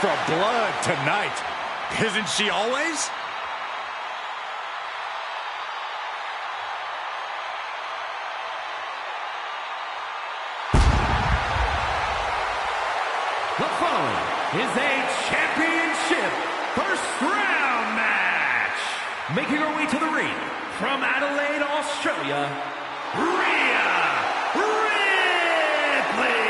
for blood tonight. Isn't she always? The following is a championship first round match. Making her way to the ring from Adelaide, Australia, Rhea Ripley.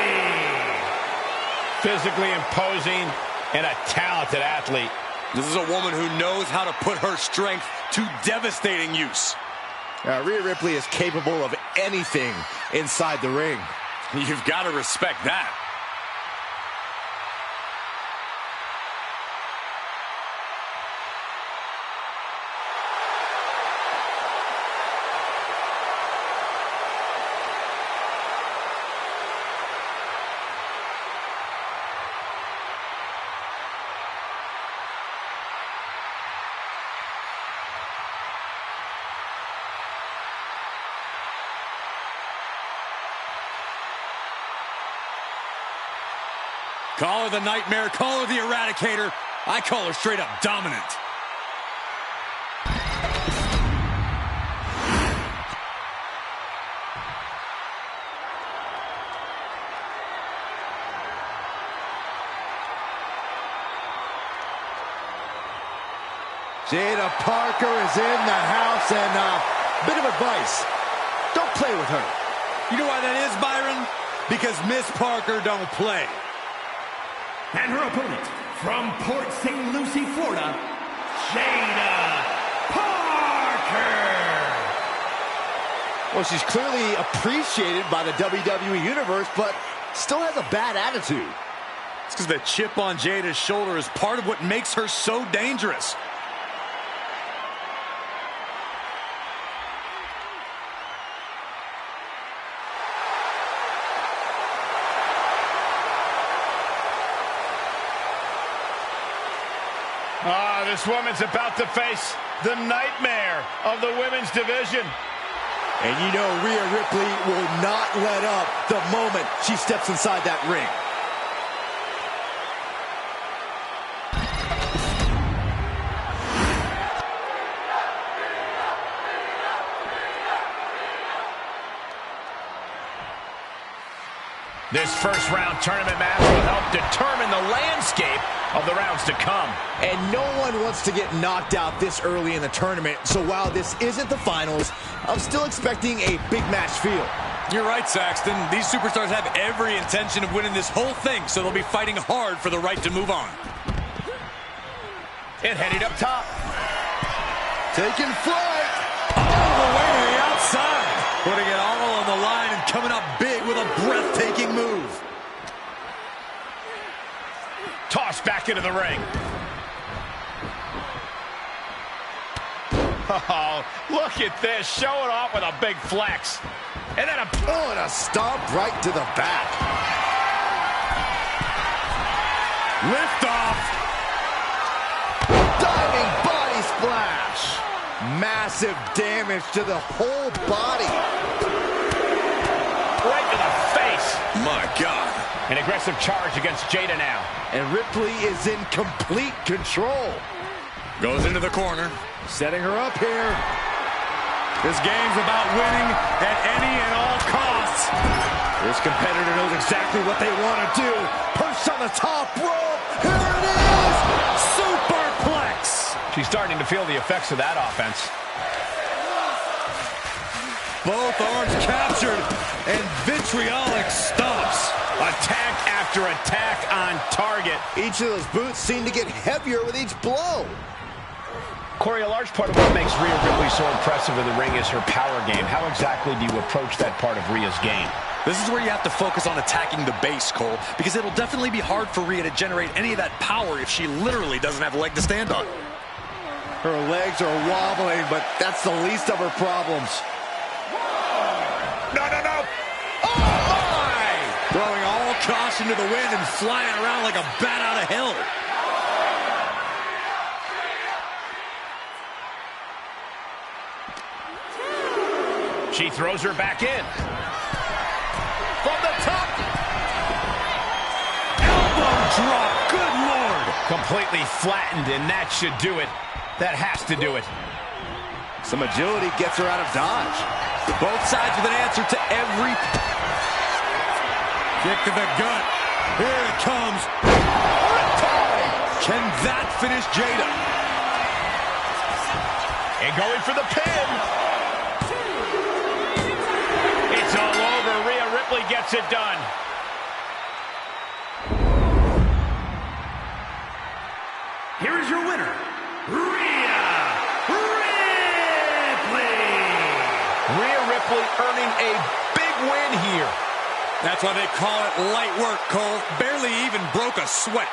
Physically imposing and a talented athlete. This is a woman who knows how to put her strength to devastating use. Rhea Ripley is capable of anything inside the ring. You've got to respect that. Call her the Nightmare, call her the Eradicator. I call her straight up dominant. Jada Parker is in the house, and a bit of advice. Don't play with her. You know why that is, Byron? Because Miss Parker don't play. And her opponent from Port St. Lucie, Florida, Jada Parker. Well, she's clearly appreciated by the WWE Universe, but still has a bad attitude. It's because the chip on Jada's shoulder is part of what makes her so dangerous. This woman's about to face the nightmare of the women's division. And you know Rhea Ripley will not let up the moment she steps inside that ring. This first round tournament match will help determine the landscape of the rounds to come. And no one wants to get knocked out this early in the tournament, so while this isn't the finals, I'm still expecting a big match feel. You're right, Saxton. These superstars have every intention of winning this whole thing, so they'll be fighting hard for the right to move on. And heading up top. Taking flight. All the way to the outside. Putting it all on the line and coming up big with a breathtaking move. Tossed back into the ring. Oh, look at this. Showing off with a big flex. And then a stomp right to the back. Lift off. Diving body splash. Massive damage to the whole body. Right to the face. My God. An aggressive charge against Jada now. And Ripley is in complete control. Goes into the corner. Setting her up here. This game's about winning at any and all costs. This competitor knows exactly what they want to do. Perched on the top rope. Here it is. Superplex. She's starting to feel the effects of that offense. Both arms captured and vitriolic stomps. Attack after attack on target. Each of those boots seem to get heavier with each blow. Corey, a large part of what makes Rhea Ripley so impressive in the ring is her power game. How exactly do you approach that part of Rhea's game? This is where you have to focus on attacking the base, Cole, because it'll definitely be hard for Rhea to generate any of that power if she literally doesn't have a leg to stand on. Her legs are wobbling, but that's the least of her problems. No, no, no. Oh, my! Throwing all caution to the wind and flying around like a bat out of hell. She throws her back in. From the top. Elbow drop. Good Lord. Completely flattened, and that should do it. That has to do it. Some agility gets her out of dodge. Both sides with an answer to every... Kick to the gut. Here it comes. Can that finish Jada? And going for the pin. It's all over. Rhea Ripley gets it done. Here is your winner, Rhea Ripley. Rhea Ripley earning a big win here. That's why they call it light work, Cole. Barely even broke a sweat.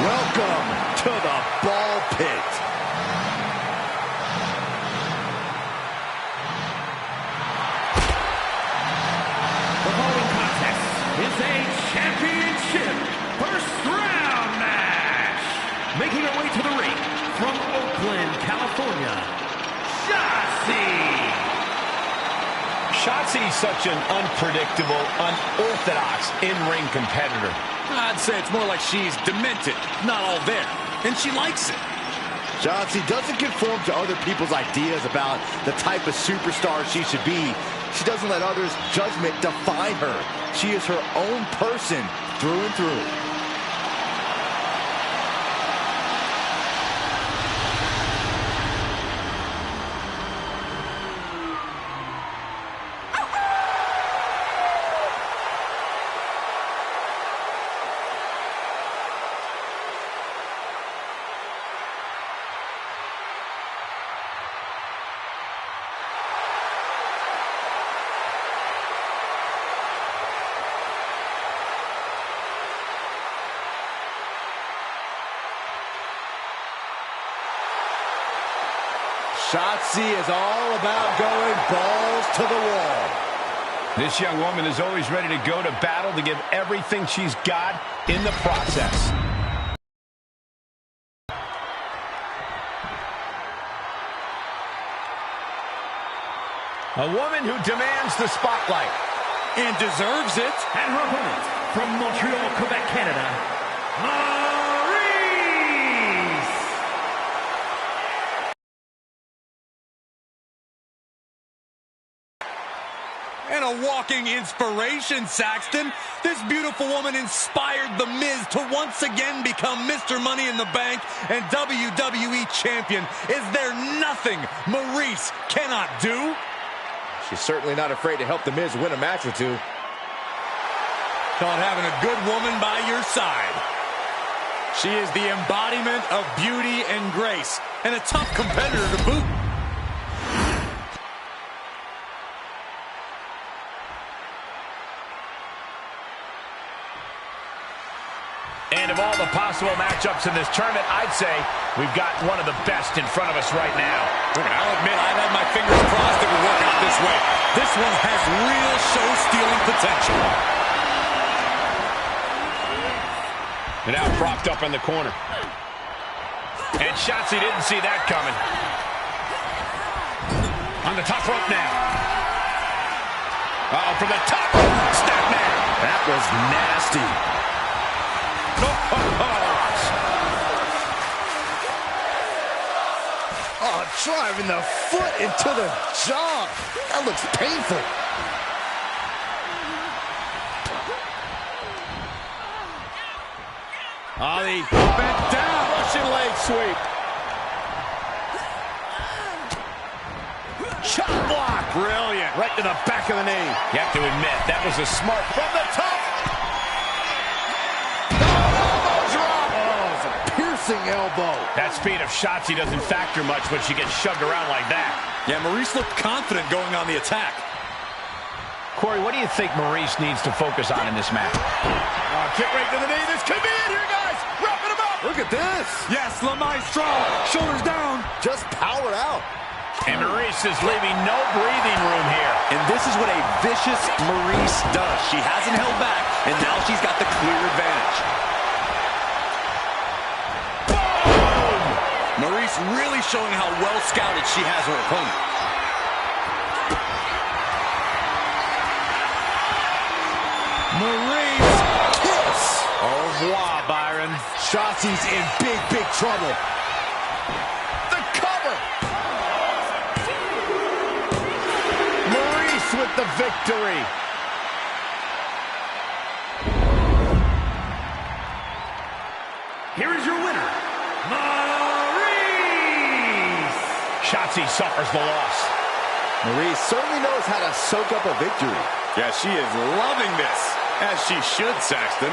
Welcome to the ball pit. The following contest is a championship first round match. Making her way to the ring from Oakland, California, Shotzi's such an unpredictable, unorthodox in-ring competitor. I'd say it's more like she's demented, not all there, and she likes it. Shotzi doesn't conform to other people's ideas about the type of superstar she should be. She doesn't let others' judgment define her. She is her own person through and through. Shotzi is all about going balls to the wall. This young woman is always ready to go to battle to give everything she's got in the process. A woman who demands the spotlight. And deserves it. And her opponent, from Montreal, Quebec, Canada, And a walking inspiration, Saxton. This beautiful woman inspired The Miz to once again become Mr. Money in the Bank and WWE Champion. Is there nothing Maryse cannot do? She's certainly not afraid to help The Miz win a match or two. Called having a good woman by your side. She is the embodiment of beauty and grace, and a tough competitor to boot. And of all the possible matchups in this tournament, I'd say we've got one of the best in front of us right now. I'll admit, I've had my fingers crossed it would work out this way. This one has real show-stealing potential. And now propped up in the corner. And Shotzi didn't see that coming. On the top rope now. Uh-oh, from the top rope. Snapman. That was nasty. Oh, driving the foot into the jaw. That looks painful. The bent down. Russian leg sweep. Chop block. Brilliant. Right to the back of the knee. You have to admit, that was a smart from the top. Elbow. That speed of Shotzi doesn't factor much when she gets shoved around like that. Yeah, Maryse looked confident going on the attack. Corey, what do you think Maryse needs to focus on in this match? Kick right to the knee. This could be it here, guys. Wrapping him up. Look at this. Yes, La Maestro. Shoulders down. Just powered out. And Maryse is leaving no breathing room here. And this is what a vicious Maryse does. She hasn't held back, and now she's got the clear advantage. Maryse really showing how well scouted she has her opponent. Maryse kiss. Au revoir, Byron. Shotzi's in big, big trouble. The cover. Maryse with the victory. Here is your winner, Shotzi suffers the loss. Maryse certainly knows how to soak up a victory. Yeah, she is loving this, as she should, Saxton.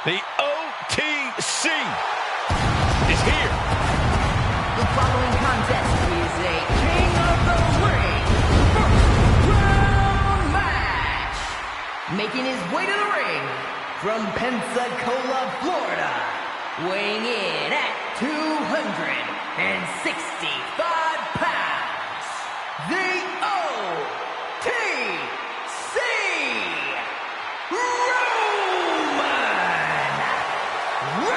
The OTC is here. The following contest is a King of the Ring first round match. Making his way to the ring from Pensacola, Florida, weighing in at 265 pounds, the OTC, Roman Reigns!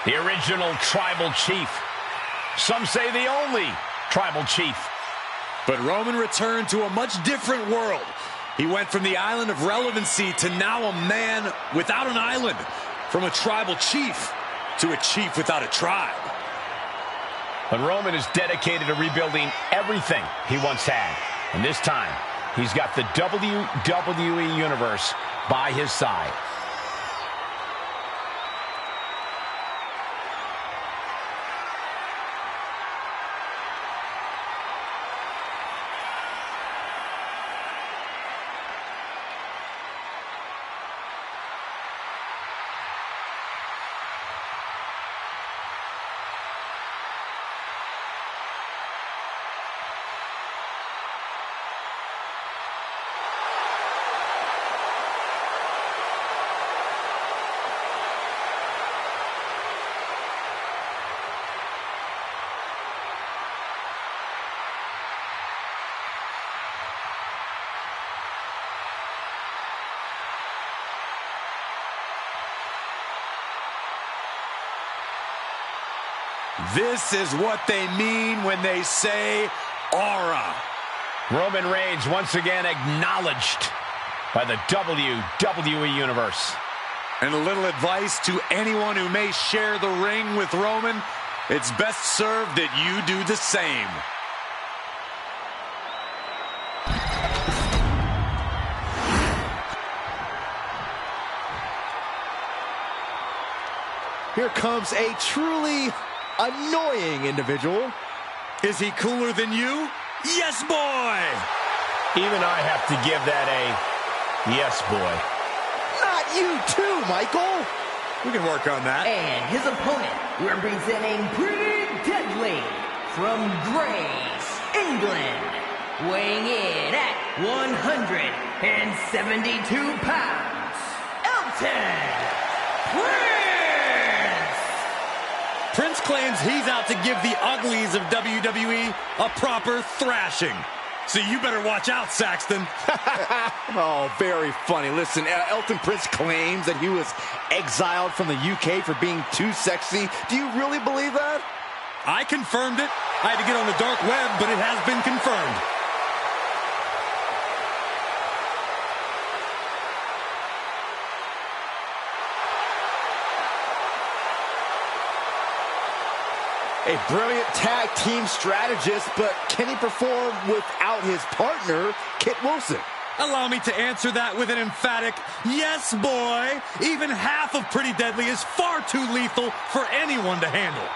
The original tribal chief. Some say the only tribal chief. But Roman returned to a much different world. He went from the island of relevancy to now a man without an island. From a tribal chief to a chief without a tribe. But Roman is dedicated to rebuilding everything he once had. And this time, he's got the WWE Universe by his side. This is what they mean when they say aura. Roman Reigns once again acknowledged by the WWE Universe. And a little advice to anyone who may share the ring with Roman, it's best served that you do the same. Here comes a truly annoying individual. Is he cooler than you? Yes, boy! Even I have to give that a yes, boy. Not you too, Michael. We can work on that. And his opponent, representing Pretty Deadly from Grays, England, weighing in at 172 pounds, Elton Prince! Prince claims he's out to give the uglies of WWE a proper thrashing. So you better watch out, Saxton. Oh, very funny. Listen, Elton Prince claims that he was exiled from the UK for being too sexy. Do you really believe that? I confirmed it. I had to get on the dark web, but it has been confirmed. A brilliant tag team strategist, but can he perform without his partner, Kit Wilson? Allow me to answer that with an emphatic yes, boy. Even half of Pretty Deadly is far too lethal for anyone to handle.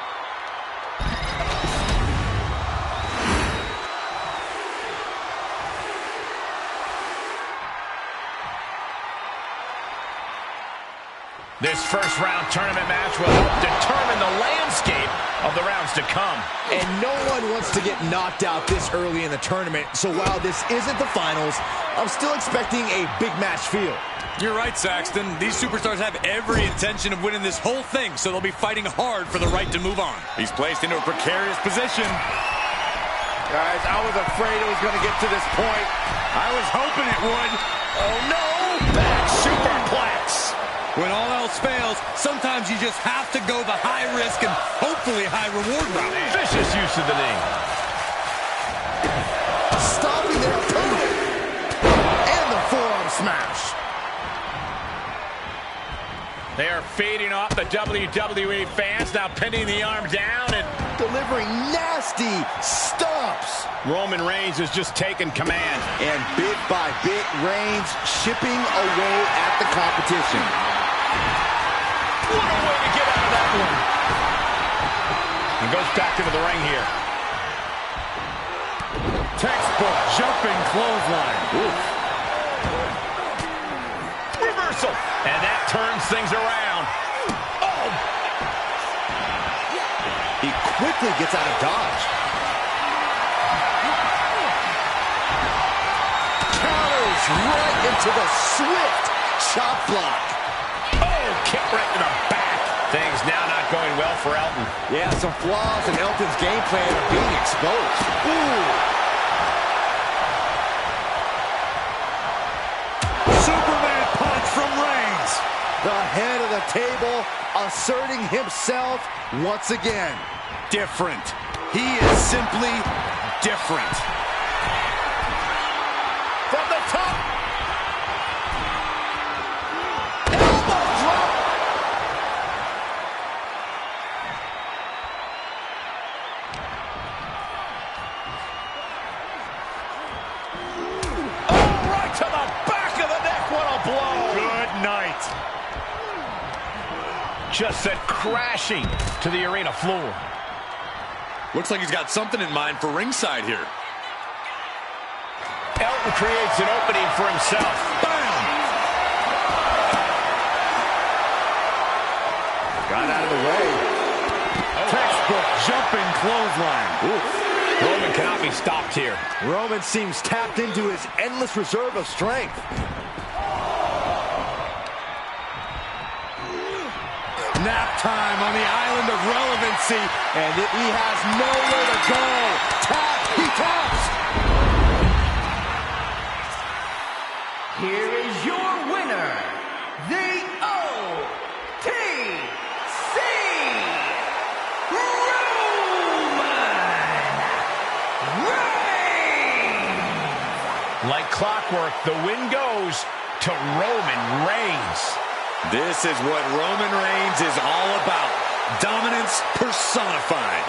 This first round tournament match will help determine the landscape of the rounds to come. And no one wants to get knocked out this early in the tournament, so while this isn't the finals, I'm still expecting a big match feel. You're right, Saxton. These superstars have every intention of winning this whole thing, so they'll be fighting hard for the right to move on. He's placed into a precarious position. Guys, I was afraid it was going to get to this point. I was hoping it would. Oh, no! Back superplex. When all else fails, sometimes you just have to go the high risk and hopefully high reward route. Vicious use of the knee. Stopping their opponent. And the forearm smash. They are feeding off the WWE fans, now pinning the arm down and delivering nasty stomps. Roman Reigns has just taken command. And bit by bit, Reigns chipping away at the competition. What a way to get out of that one. And goes back into the ring here. Textbook jumping clothesline. Oof. turns things around. Oh! He quickly gets out of dodge. Counters right into the swift chop block. Oh, kick right to the back. Things now not going well for Elton. Yeah, some flaws in Elton's game plan are being exposed. Ooh. Superman punch from Reigns. The head of the table asserting himself once again. Different. He is simply different. From the top. Elbow drop. Oh, right to the back of the neck. What a blow. Good night. Just sent crashing to the arena floor. Looks like he's got something in mind for ringside here. Elton creates an opening for himself. Bam! Got out of the way. Textbook jumping clothesline. Roman cannot be stopped here. Roman seems tapped into his endless reserve of strength. Nap time on the island of relevancy. And he has nowhere to go. Tap, he taps. Here is your winner, the OTC Roman Reigns. Like clockwork, the win goes to Roman Reigns. This is what Roman Reigns is all about. Dominance personified.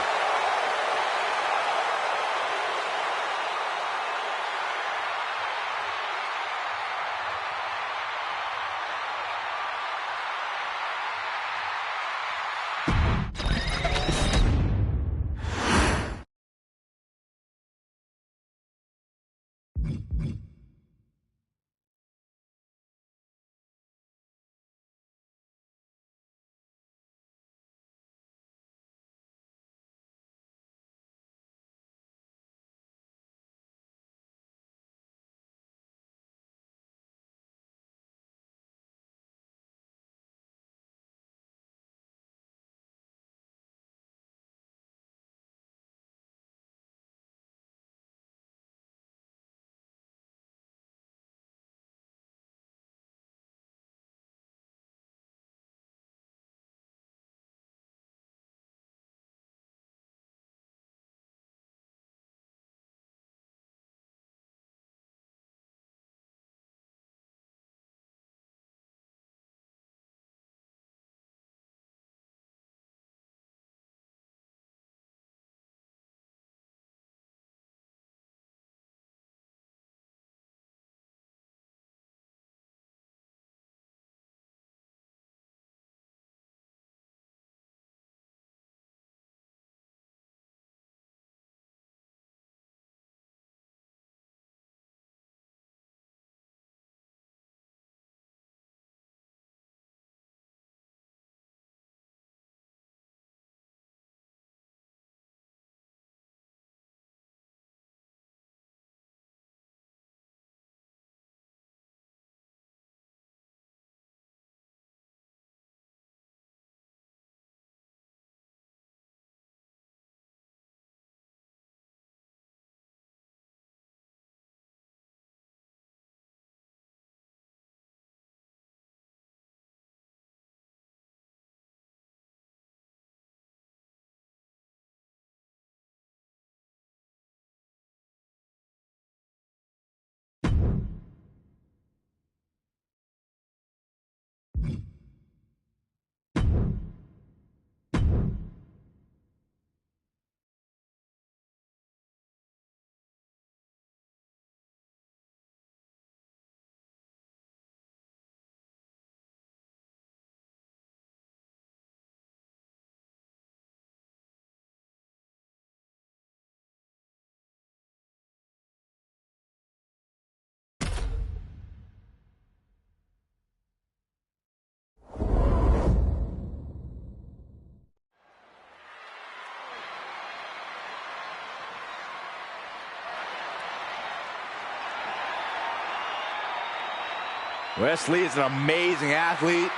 Wesley is an amazing athlete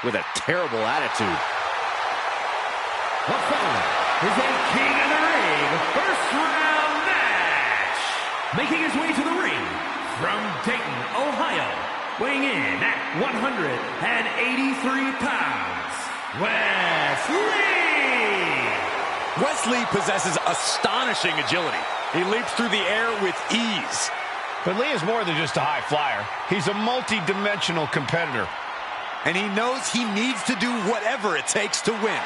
with a terrible attitude. The following is a King of the Ring first round match. Making his way to the ring from Dayton, Ohio, weighing in at 183 pounds, Wesley. Wesley possesses astonishing agility. He leaps through the air with ease. But Lee is more than just a high flyer. He's a multi-dimensional competitor. And he knows he needs to do whatever it takes to win.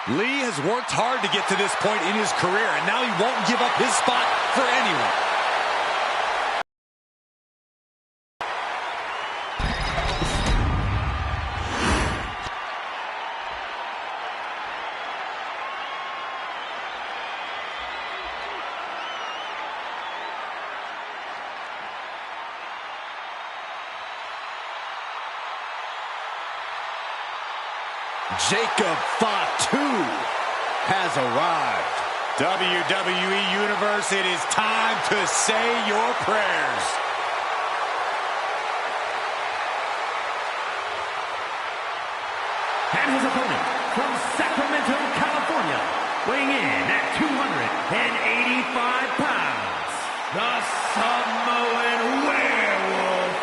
Lee has worked hard to get to this point in his career, and now he won't give up his spot for anyone. Jacob Fatu has arrived. WWE Universe, it is time to say your prayers. And his opponent from Sacramento, California, weighing in at 285 pounds, the Samoan Werewolf,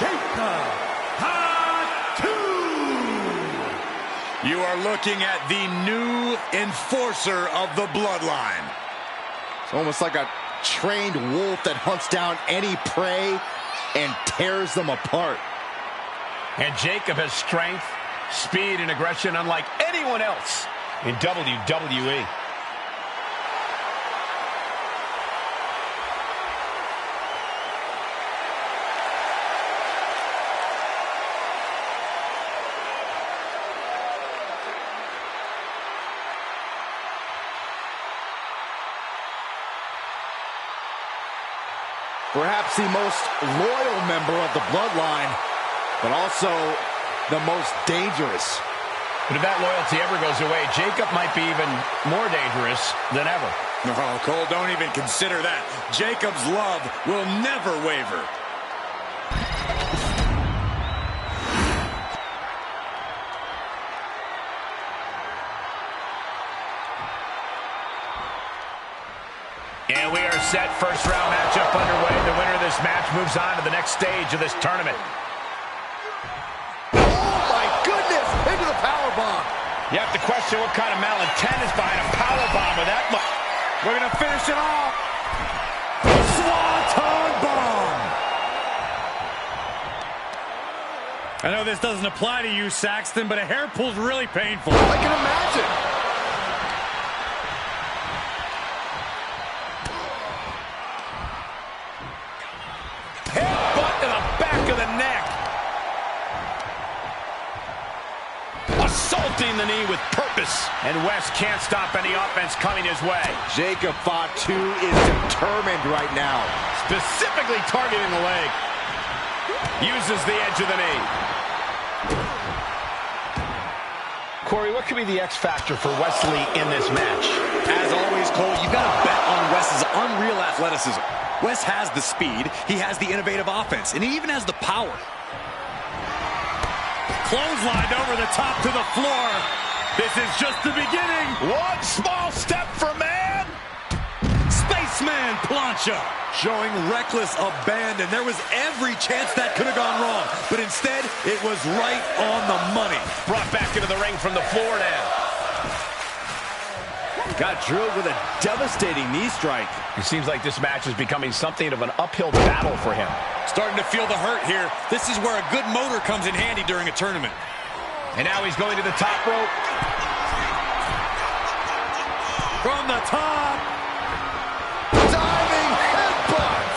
Jacob Fatu. You are looking at the new enforcer of the bloodline. It's almost like a trained wolf that hunts down any prey and tears them apart. And Jacob has strength, speed, and aggression unlike anyone else in WWE. Perhaps the most loyal member of the bloodline, but also the most dangerous. But if that loyalty ever goes away, Jacob might be even more dangerous than ever. Oh, Cole, don't even consider that. Jacob's love will never waver. And we are set. First round matchup underway. The winner of this match moves on to the next stage of this tournament. Oh my goodness! Into the powerbomb. You have to question what kind of malintent is behind a powerbomb with that much. We're going to finish it off. Swanton bomb. I know this doesn't apply to you, Saxton, but a hair pull's really painful. I can imagine. Headbutt to the back of the neck. Assaulting the knee with purpose. And West can't stop any offense coming his way. Jacob Fatu is determined right now. Specifically targeting the leg. Uses the edge of the knee. Corey, what could be the X factor for Wesley in this match? As always, Cole, you've got to bet on Wes's unreal athleticism. Wes has the speed, he has the innovative offense, and he even has the power. Clotheslined over the top to the floor. This is just the beginning. One small step for man. Spaceman plancha. Showing reckless abandon. There was every chance that could have gone wrong, but instead, it was right on the money. Brought back into the ring from the floor now. Got drilled with a devastating knee strike. It seems like this match is becoming something of an uphill battle for him. Starting to feel the hurt here. This is where a good motor comes in handy during a tournament. And now he's going to the top rope. From the top. Diving headbutt.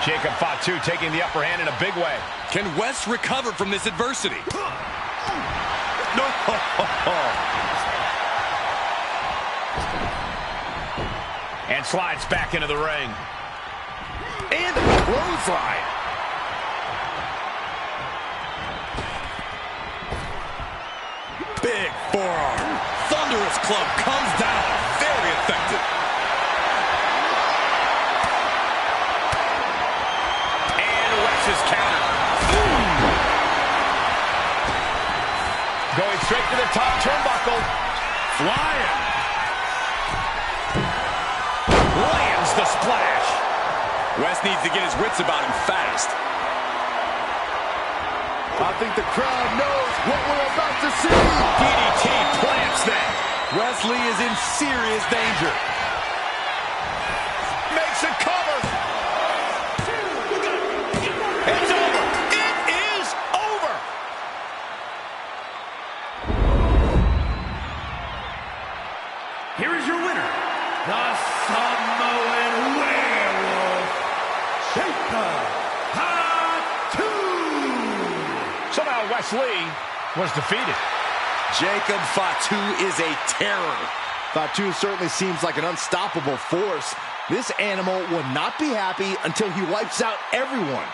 Jacob Fatu taking the upper hand in a big way. Can Wes recover from this adversity? No. And slides back into the ring. And a clothesline. Big forearm. Thunderous club comes down. Very effective. And Wes's counter. Going straight to the top turnbuckle. Flying. Lands the splash. Wes needs to get his wits about him fast. I think the crowd knows what we're about to see. DDT plants them. Wesley is in serious danger. Makes a cover. It's over. It is over. Here is your winner, the Samoan Werewolf, Jacob Fatu. Somehow Wes Lee was defeated. Jacob Fatu is a terror. Fatu certainly seems like an unstoppable force. This animal will not be happy until he wipes out everyone.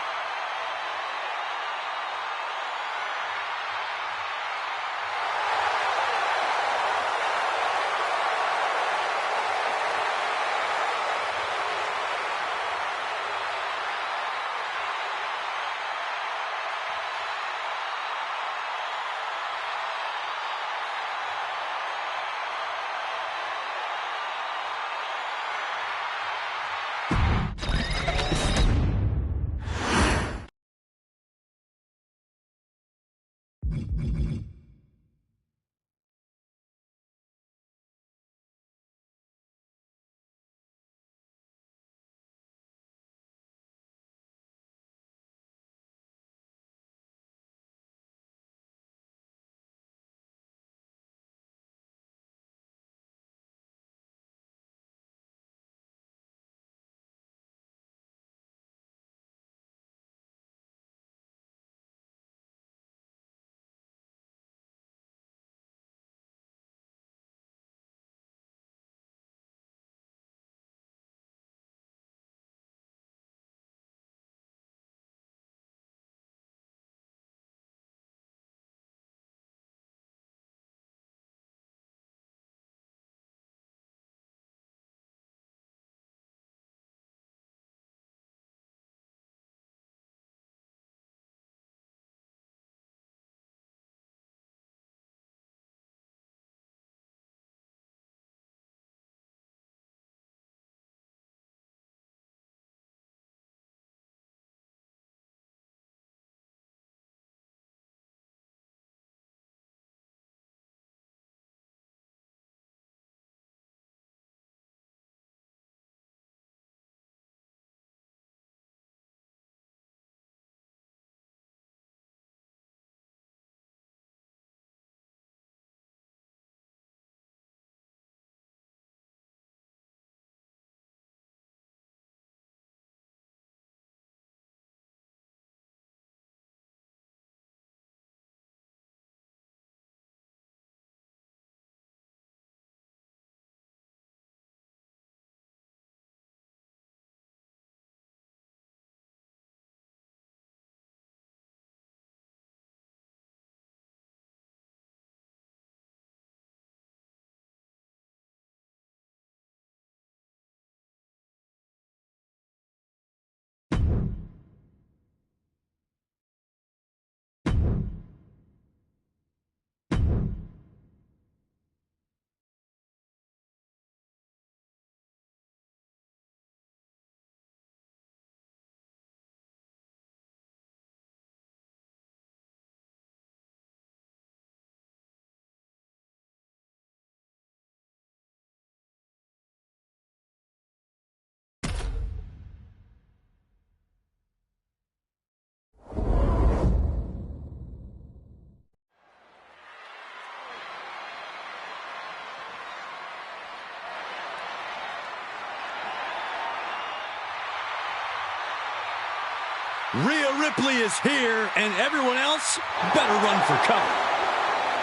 Rhea Ripley is here, and everyone else better run for cover.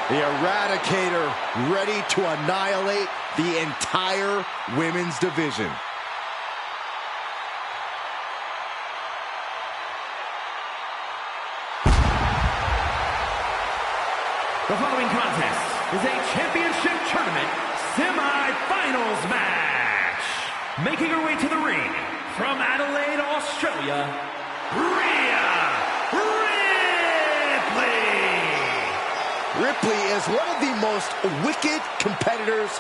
The Eradicator ready to annihilate the entire women's division. The following contest is a championship tournament semi-finals match. Making her way to the ring from Adelaide, Australia, Rhea Ripley. Ripley is one of the most wicked competitors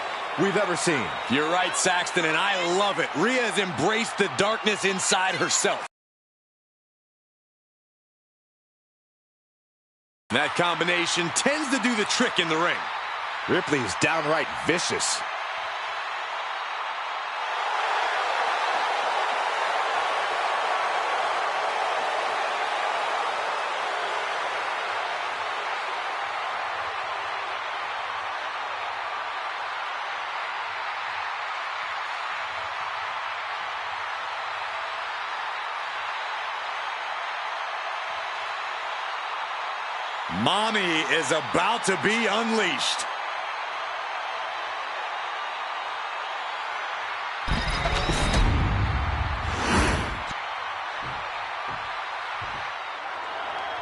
we've ever seen. You're right, Saxton, and I love it. Rhea has embraced the darkness inside herself. That combination tends to do the trick in the ring. Ripley is downright vicious. Mommy is about to be unleashed.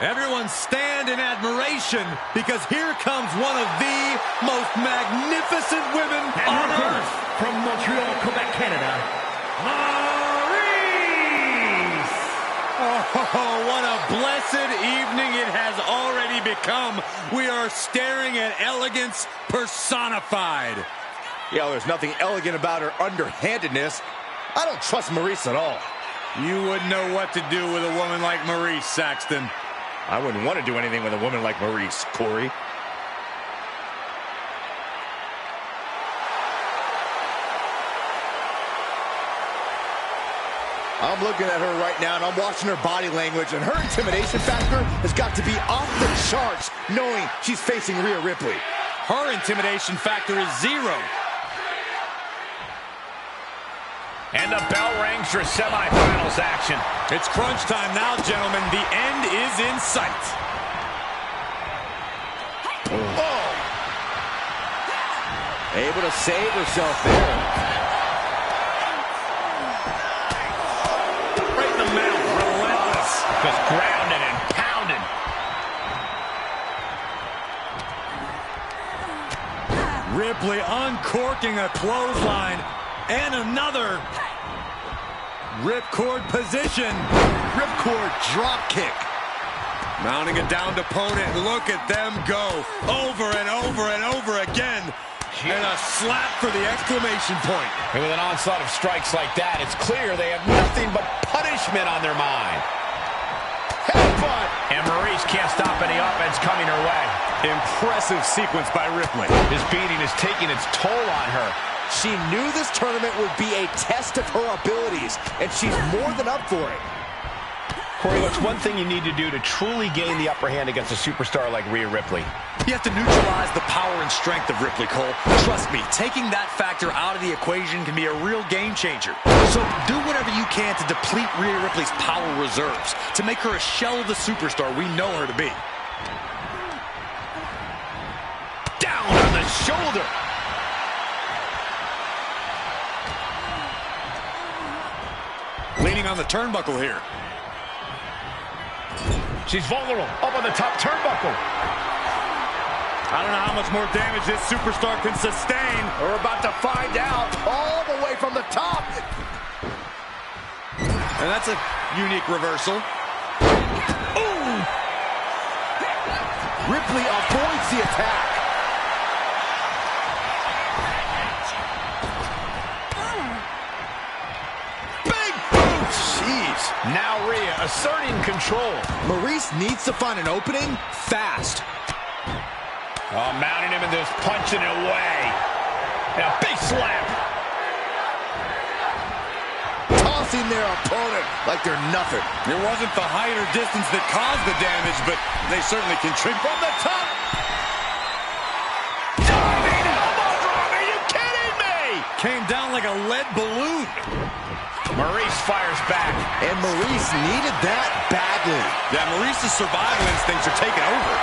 Everyone stand in admiration because here comes one of the most magnificent women on earth. From Montreal, Quebec, Canada, Oh, what a blessed evening it has already become. We are staring at elegance personified. Yeah, there's nothing elegant about her underhandedness. I don't trust Maurice at all. You wouldn't know what to do with a woman like Maurice, Saxton. I wouldn't want to do anything with a woman like Maurice, Corey. I'm looking at her right now, and I'm watching her body language, and her intimidation factor has got to be off the charts, knowing she's facing Rhea Ripley. Her intimidation factor is 0. And the bell rings for semifinals action. It's crunch time now, gentlemen. The end is in sight. Oh! Able to save herself there. Just grounded and pounded. Ripley uncorking a clothesline and another. Ripcord position. Ripcord drop kick. Mounting a downed opponent. Look at them go over and over and over again. And a slap for the exclamation point. And with an onslaught of strikes like that, it's clear they have nothing but punishment on their mind. Headbutt! And Maurice can't stop any offense coming her way. Impressive sequence by Ripley. This beating is taking its toll on her. She knew this tournament would be a test of her abilities, and she's more than up for it. Corey, what's one thing you need to do to truly gain the upper hand against a superstar like Rhea Ripley? You have to neutralize the power and strength of Ripley, Cole. Trust me, taking that factor out of the equation can be a real game changer. So do whatever you can to deplete Rhea Ripley's power reserves, to make her a shell of the superstar we know her to be. Down on the shoulder. Leaning on the turnbuckle here. She's vulnerable, up on the top turnbuckle. I don't know how much more damage this superstar can sustain. We're about to find out, all the way from the top. And that's a unique reversal. Ooh! Ripley avoids the attack. Big boot! Jeez. Now Rhea asserting control. Maurice needs to find an opening fast. Oh, mounting him and just punching it away. And a big slap. Tossing their opponent like they're nothing. It wasn't the height or distance that caused the damage, but they certainly contribute. From the top. Diving elbow drop. Are you kidding me? Came down like a lead balloon. Maurice fires back. And Maurice needed that badly. Yeah, Maurice's survival instincts are taking over.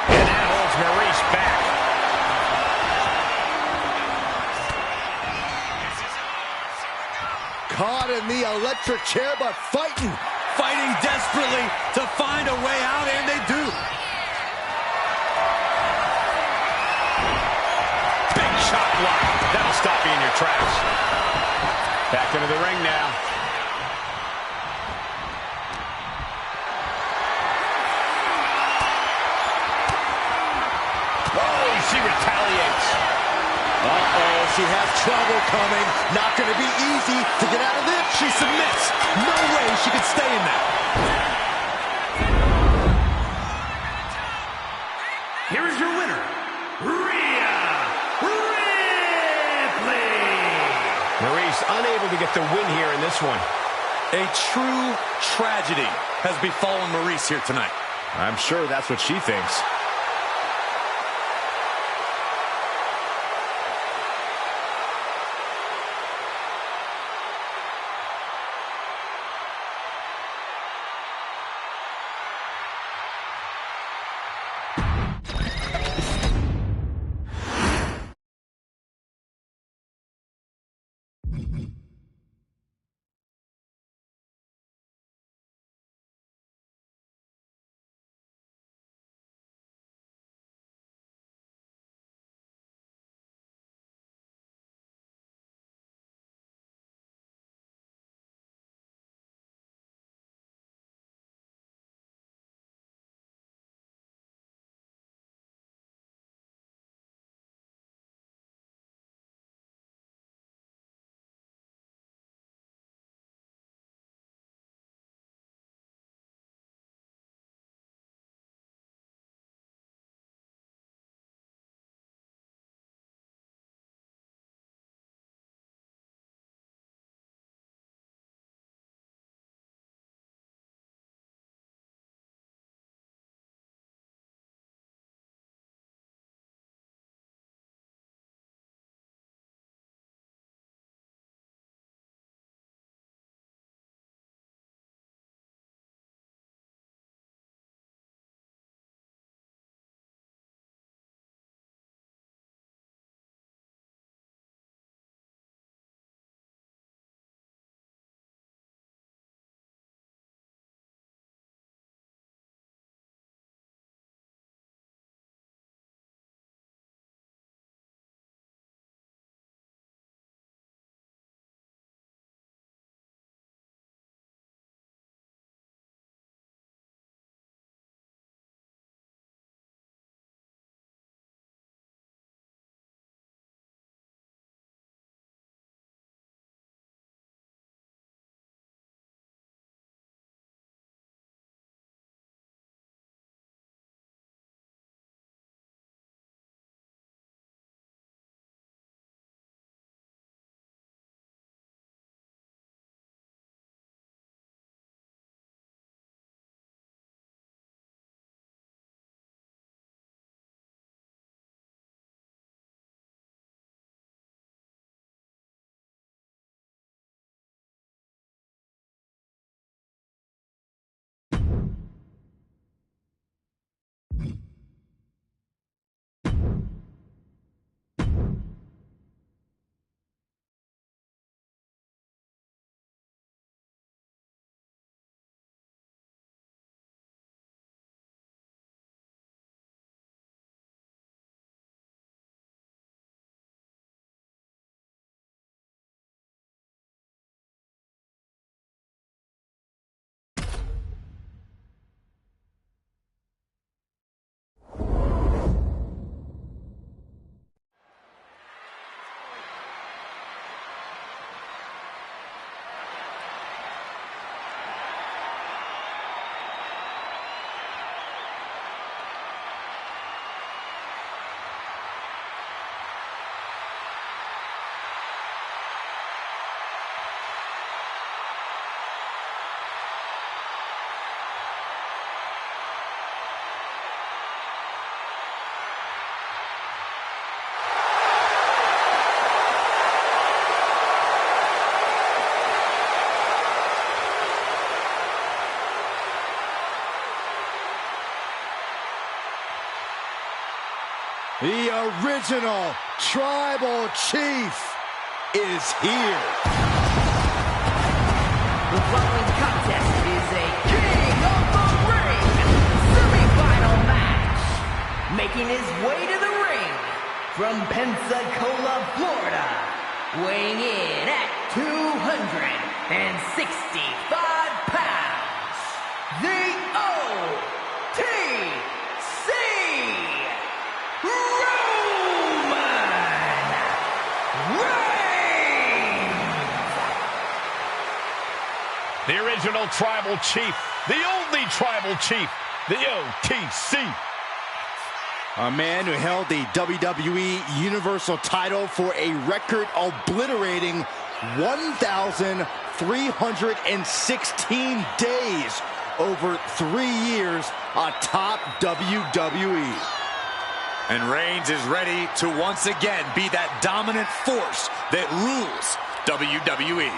And that holds Maurice back. Caught in the electric chair, but fighting. Fighting desperately to find a way out, and they do. block. That'll stop you in your tracks. Back into the ring now. Oh, she retaliates. Uh-oh, she has trouble coming. Not going to be easy to get out of this. She submits. No way she could stay in that. Here is your winner, Rhea Ripley. Maurice unable to get the win here in this one. A true tragedy has befallen Maurice here tonight. I'm sure that's what she thinks. The original Tribal Chief is here. The following contest is a King of the Ring semi-final match. Making his way to the ring from Pensacola, Florida, weighing in at 265 pounds, the OTC Roman Reigns! The original tribal chief, the only tribal chief, the OTC. A man who held the WWE Universal title for a record-obliterating 1,316 days over 3 years atop WWE. And Reigns is ready to once again be that dominant force that rules WWE.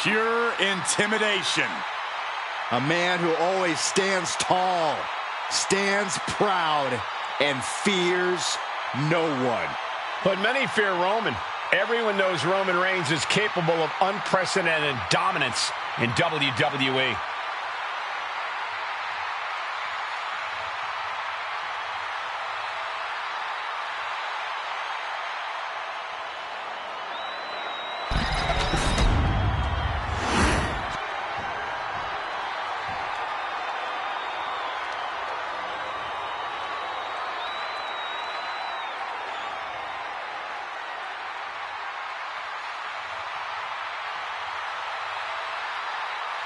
Pure intimidation. A man who always stands tall, stands proud, and fears no one. But many fear Roman. Everyone knows Roman Reigns is capable of unprecedented dominance in WWE.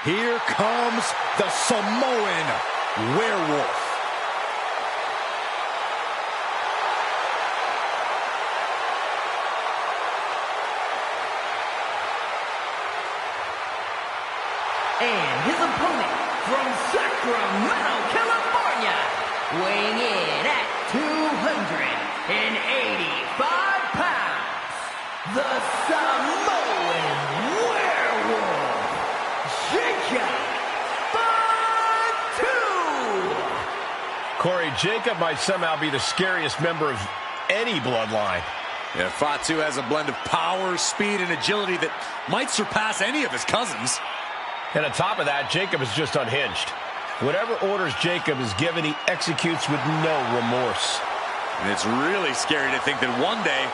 Here comes the Samoan Werewolf. And his opponent from Sacramento, California, weighing in at 285 pounds, the Samoan Werewolf, Jacob Fatu! Corey, Jacob might somehow be the scariest member of any bloodline. Yeah, Fatu has a blend of power, speed, and agility that might surpass any of his cousins. And on top of that, Jacob is just unhinged. Whatever orders Jacob is given, he executes with no remorse. And it's really scary to think that one day,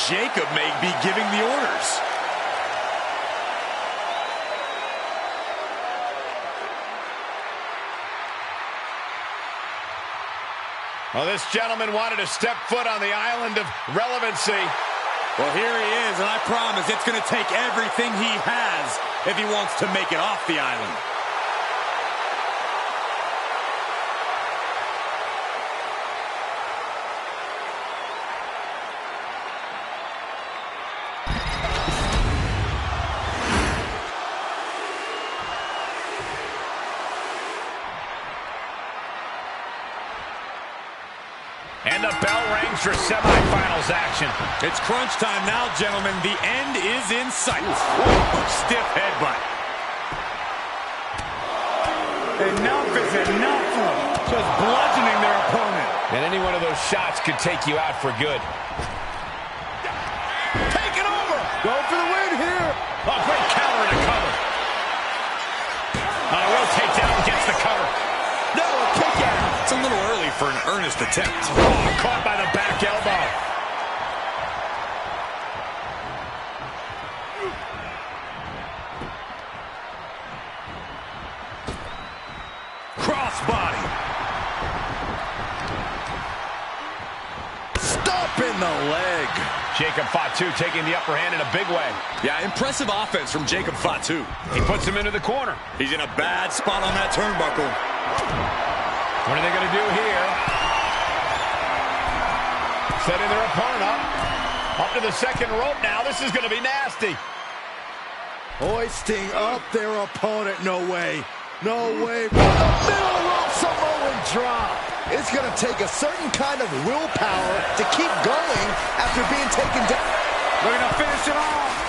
Jacob may be giving the orders. Well, this gentleman wanted to step foot on the island of relevancy. Well, here he is, and I promise it's going to take everything he has if he wants to make it off the island. And the bell rings for semifinals action. It's crunch time now, gentlemen. The end is in sight. Whoa, stiff headbutt. Enough is enough. Just bludgeoning their opponent. And any one of those shots could take you out for good. Take it over. Go for the win here. Oh, great counter and a cover. Real takedown, gets the cover. No, a kick out. It's a little early for an earnest attempt. Oh, caught by the back elbow. Crossbody. Stop in the leg. Jacob Fatu taking the upper hand in a big way. Yeah, impressive offense from Jacob Fatu. He puts him into the corner. He's in a bad spot on that turnbuckle. What are they going to do here? Setting their opponent up. Up to the second rope now. This is going to be nasty. Hoisting up their opponent. No way. No way. From the middle rope, Samoan drop. It's going to take a certain kind of willpower to keep going after being taken down. Looking to finish it off.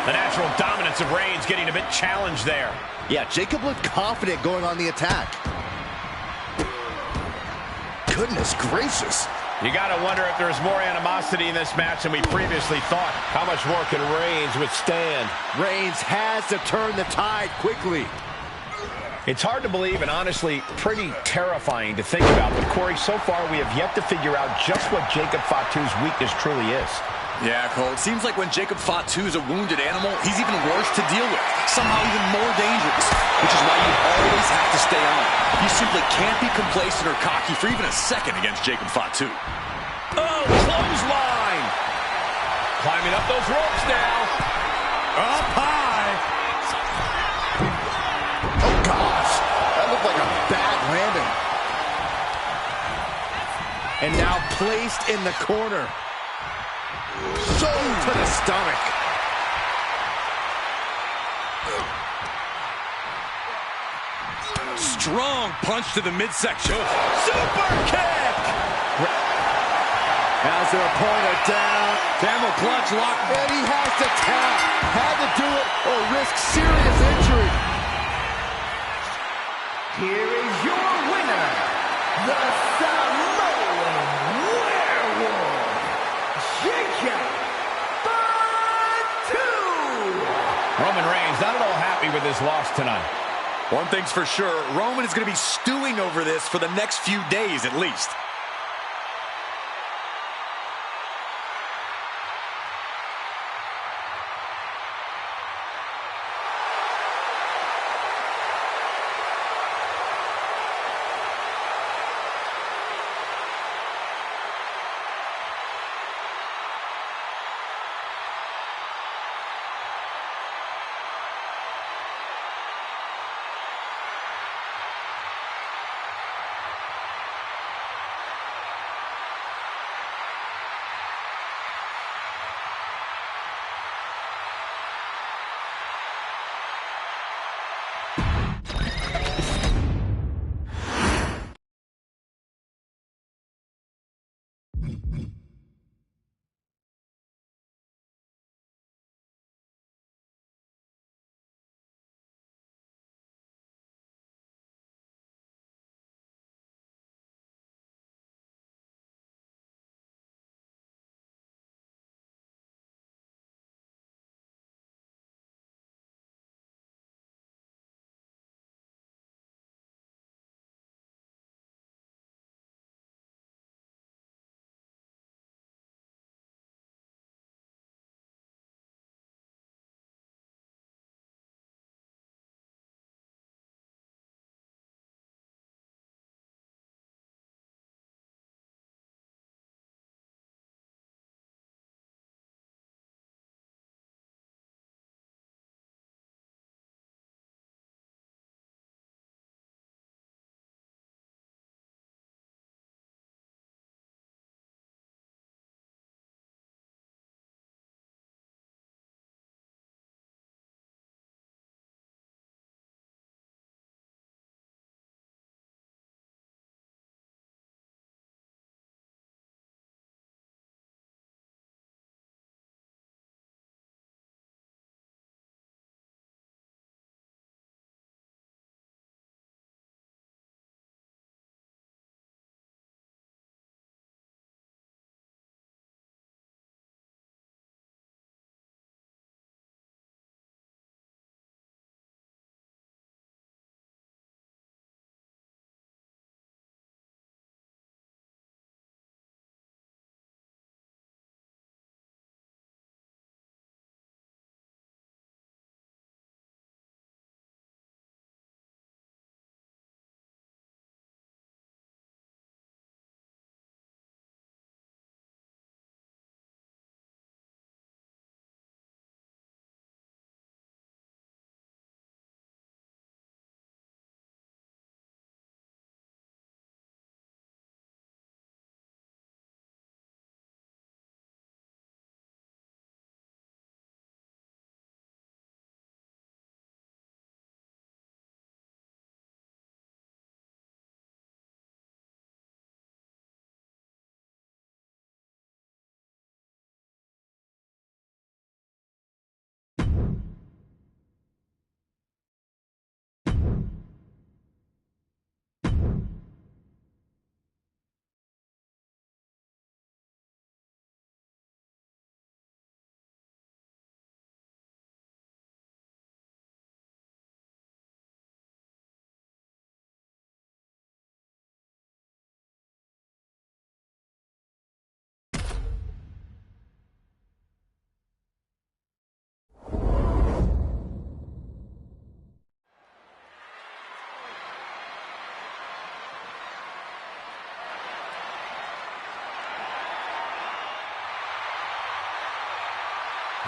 The natural dominance of Reigns getting a bit challenged there. Yeah, Jacob looked confident going on the attack. Goodness gracious. You got to wonder if there's more animosity in this match than we previously thought. How much more can Reigns withstand? Reigns has to turn the tide quickly. It's hard to believe and honestly pretty terrifying to think about. But Corey, so far we have yet to figure out just what Jacob Fatu's weakness truly is. Yeah, Cole, it seems like when Jacob Fatu is a wounded animal, he's even worse to deal with. Somehow even more dangerous, which is why you always have to stay on. You simply can't be complacent or cocky for even a second against Jacob Fatu. Oh, clothesline! Climbing up those ropes now. Up high. Oh, gosh. That looked like a bad landing. And now placed in the corner. So to the stomach. Strong punch to the midsection. Super kick! Has their opponent down. Camel clutch lock. And he has to tap. Had to do it or risk serious injury. Here is your winner, the Samoan Werewolf, Jacob Fatu. Roman Reigns not at all happy with his loss tonight. One thing's for sure, Roman is going to be stewing over this for the next few days at least.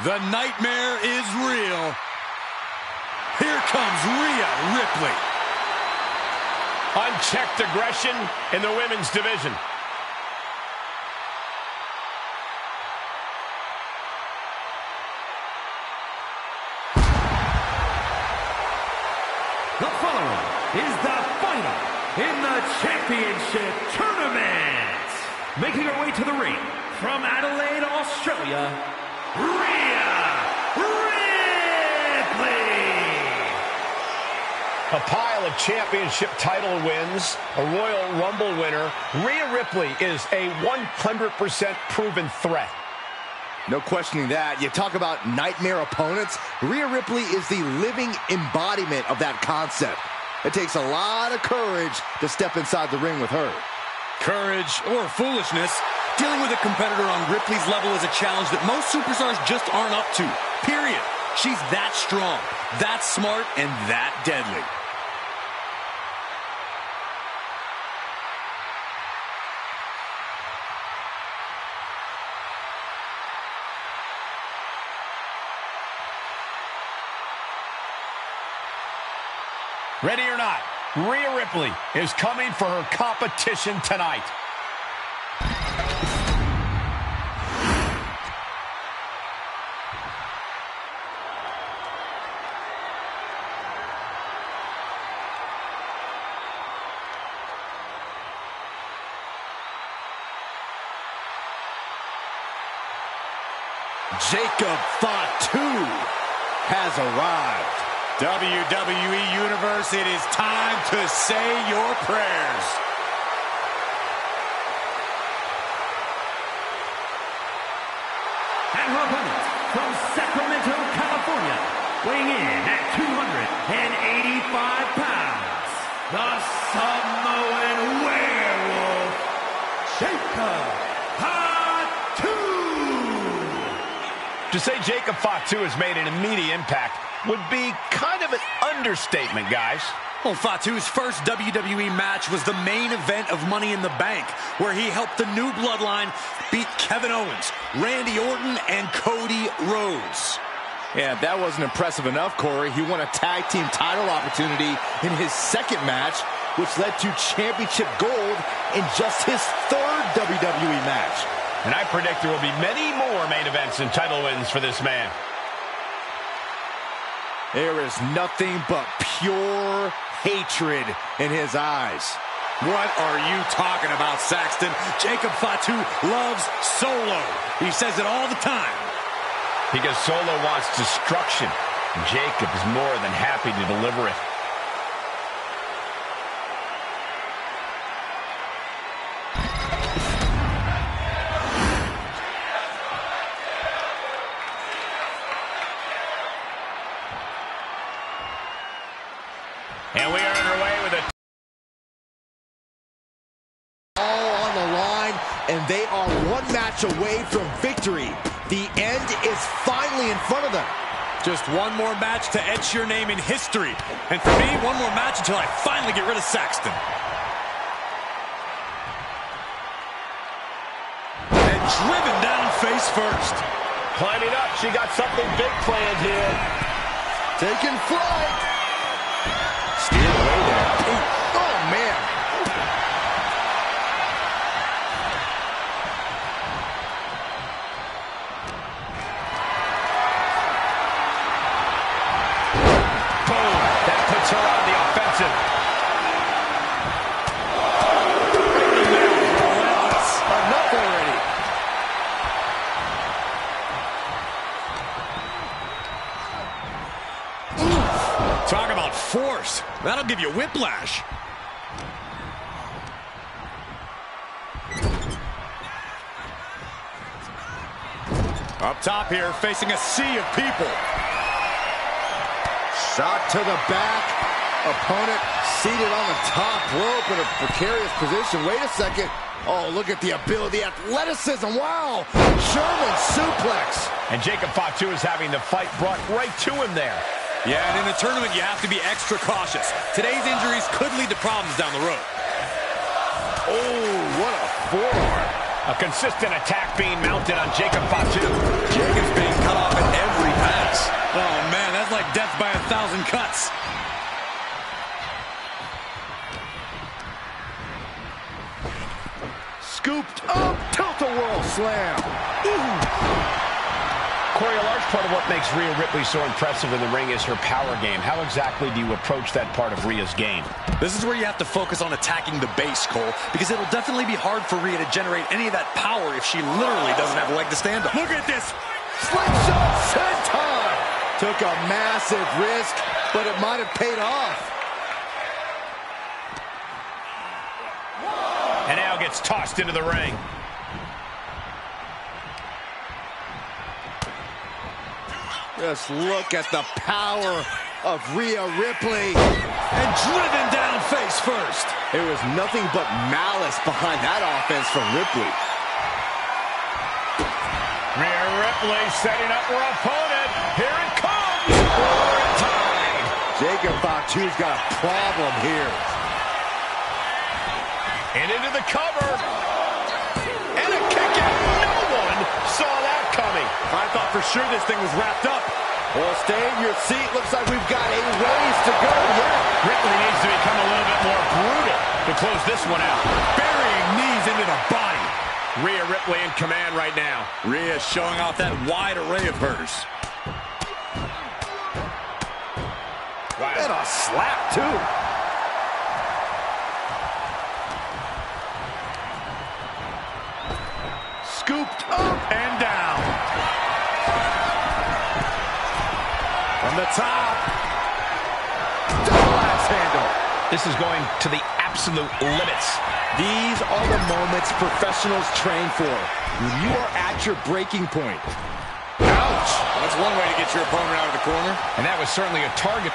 The nightmare is real. Here comes Rhea Ripley. Unchecked aggression in the women's division. The following is the final in the championship tournament. Making her way to the ring from Adelaide, Australia, Rhea Ripley. A pile of championship title wins, a Royal Rumble winner. Rhea Ripley is a 100% proven threat. No questioning that. You talk about nightmare opponents. Rhea Ripley is the living embodiment of that concept. It takes a lot of courage to step inside the ring with her. Courage or foolishness, dealing with a competitor on Ripley's level is a challenge that most superstars just aren't up to. Period. She's that strong, that smart, and that deadly. Ready or not, Rhea Ripley is coming for her competition tonight. Jacob Fatu has arrived. WWE Universe, it is time to say your prayers. And her opponent from Sacramento, California, weighing in at 285 pounds, the Samoan Werewolf, Jacob Fatu. To say Jacob Fatu has made an immediate impact would be kind of an understatement, guys. Well, Fatu's first WWE match was the main event of Money in the Bank, where he helped the new bloodline beat Kevin Owens, Randy Orton, and Cody Rhodes. Yeah, that wasn't impressive enough, Corey. He won a tag team title opportunity in his second match, which led to championship gold in just his third WWE match. And I predict there will be many more main events and title wins for this man. There is nothing but pure hatred in his eyes. What are you talking about, Saxton? Jacob Fatu loves Solo. He says it all the time. Because Solo wants destruction. Jacob is more than happy to deliver it. And we are underway with it. All on the line, and they are one match away from victory. The end is finally in front of them. Just one more match to etch your name in history. And for me, one more match until I finally get rid of Saxton. And driven down face first. Climbing up, she got something big planned here. Taking flight. Steered away there. Oh, man. Boom. That puts her on the offensive. Enough already. Talk about force. That'll give you whiplash. Up top here, facing a sea of people. Shot to the back. Opponent seated on the top rope in a precarious position. Wait a second. Oh, look at the ability, athleticism. Wow. German suplex. And Jacob Fatu is having the fight brought right to him there. Yeah, and in the tournament, you have to be extra cautious. Today's injuries could lead to problems down the road. Oh, what a forearm. A consistent attack being mounted on Jacob Fatu. Jacob's being cut off at Oh, man, that's like death by 1,000 cuts. Scooped up, tilt-a-whirl slam. Corey, a large part of what makes Rhea Ripley so impressive in the ring is her power game. How exactly do you approach that part of Rhea's game? This is where you have to focus on attacking the base, Cole, because it'll definitely be hard for Rhea to generate any of that power if she literally doesn't have a leg to stand on. Look at this. Slingshot senton. Took a massive risk, but it might have paid off. And now gets tossed into the ring. Just look at the power of Rhea Ripley. And driven down face first. There was nothing but malice behind that offense from Ripley. Rhea Ripley setting up her opponent. Here it comes. Tied. Jacob Fatu's got a problem here. And into the cover. And a kick out. No one saw that coming. I thought for sure this thing was wrapped up. Well, stay in your seat. Looks like we've got a ways to go yet. Ripley needs to become a little bit more brutal to close this one out. Burying knees into the body. Rhea Ripley in command right now. Rhea showing off that wide array of hers. Wow. And a slap, too. Scooped up And down. From the top. double axe handle. This is going to the absolute limits. These are the moments professionals train for. When you are at your breaking point. Ouch. That's one way to get your opponent out of the corner. And that was certainly a target.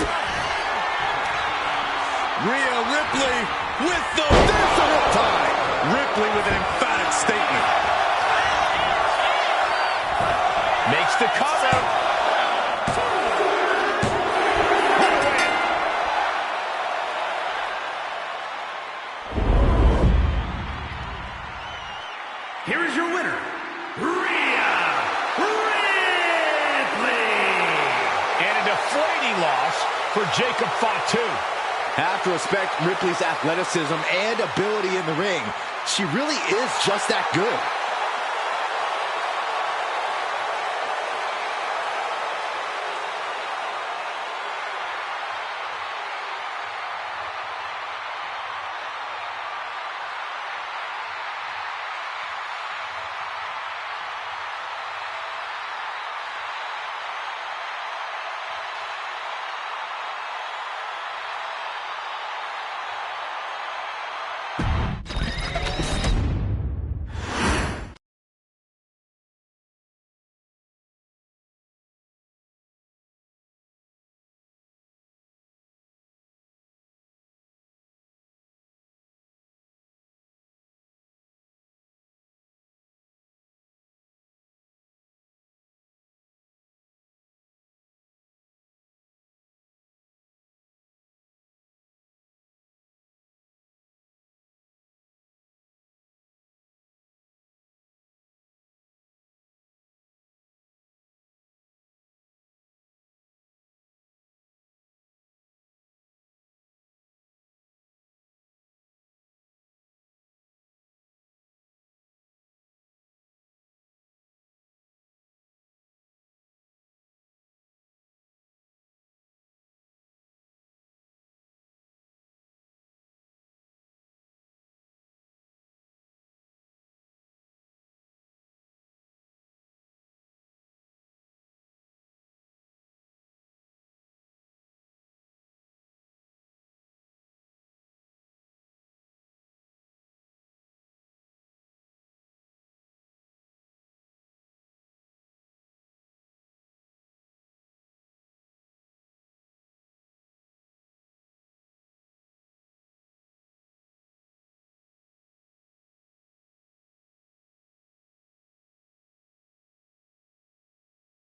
Rhea Ripley with the Tie. Ripley with an emphatic statement. Makes the cover. Here is your winner, Rhea Ripley. And a deflating loss for Jacob Fatu. Have to respect Ripley's athleticism and ability in the ring. She really is just that good.